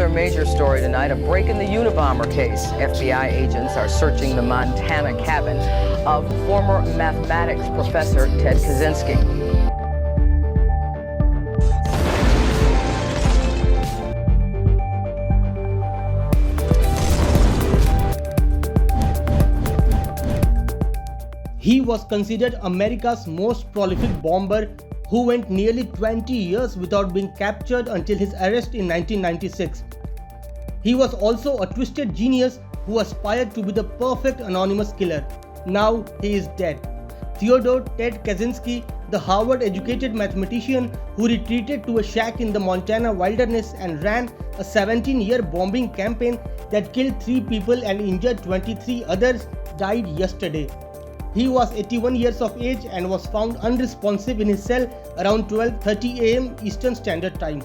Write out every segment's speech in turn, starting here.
another major story tonight, a break in the Unabomber case. FBI agents are searching the Montana cabin of former mathematics professor Ted Kaczynski. He was considered America's most prolific bomber who went nearly 20 years without being captured until his arrest in 1996. He was also a twisted genius who aspired to be the perfect anonymous killer. Now he is dead. Theodore Ted Kaczynski, the Harvard-educated mathematician who retreated to a shack in the Montana wilderness and ran a 17-year bombing campaign that killed 3 people and injured 23 others, died yesterday. He was 81 years of age and was found unresponsive in his cell around 12:30 am Eastern Standard Time.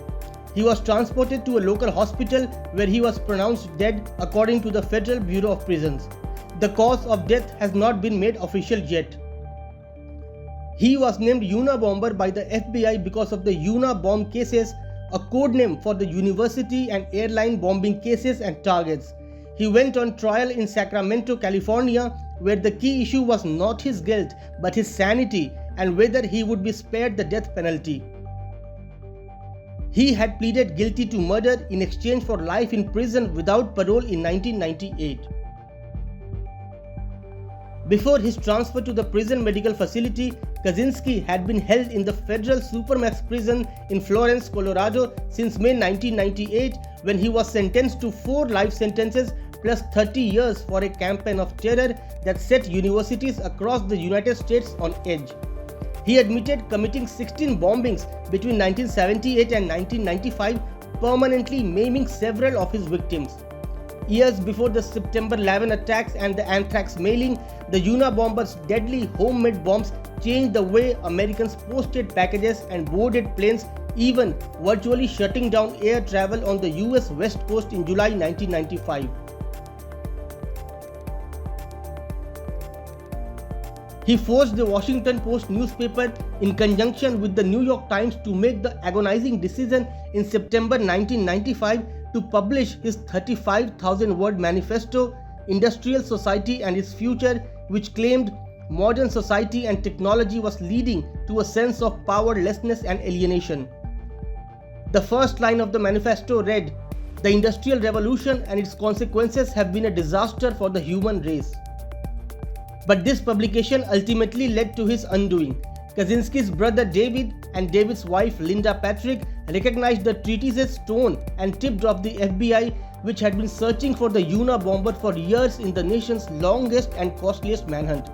He was transported to a local hospital where he was pronounced dead according to the Federal Bureau of Prisons. The cause of death has not been made official yet. He was named Unabomber by the FBI because of the Unabomber cases, a code name for the university and airline bombing cases and targets. He went on trial in Sacramento, California, where the key issue was not his guilt but his sanity and whether he would be spared the death penalty. He had pleaded guilty to murder in exchange for life in prison without parole in 1998. Before his transfer to the prison medical facility, Kaczynski had been held in the federal Supermax prison in Florence, Colorado since May 1998, when he was sentenced to 4 life sentences plus 30 years for a campaign of terror that set universities across the United States on edge. He admitted committing 16 bombings between 1978 and 1995, permanently maiming several of his victims. Years before the September 11 attacks and the anthrax mailing, the Unabomber's deadly homemade bombs changed the way Americans posted packages and boarded planes, even virtually shutting down air travel on the US West Coast in July 1995. He forced the Washington Post newspaper, in conjunction with the New York Times, to make the agonizing decision in September 1995 to publish his 35,000-word manifesto, Industrial Society and Its Future, which claimed modern society and technology was leading to a sense of powerlessness and alienation. The first line of the manifesto read, "The Industrial Revolution and its consequences have been a disaster for the human race." But this publication ultimately led to his undoing. Kaczynski's brother David and David's wife Linda Patrick recognized the treatise's tone and tipped off the FBI, which had been searching for the Unabomber for years in the nation's longest and costliest manhunt.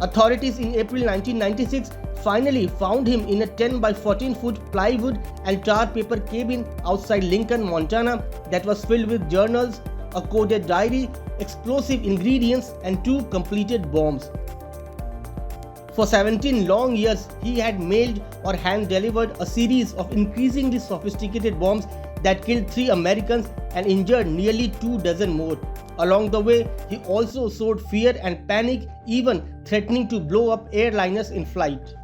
Authorities in April 1996 finally found him in a 10 by 14-foot plywood and tar paper cabin outside Lincoln, Montana that was filled with journals, a coded diary, explosive ingredients, and 2 completed bombs. For 17 long years, he had mailed or hand-delivered a series of increasingly sophisticated bombs that killed 3 Americans and injured nearly 24 more. Along the way, he also sowed fear and panic, even threatening to blow up airliners in flight.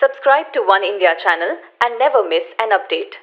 Subscribe to Oneindia channel and never miss an update.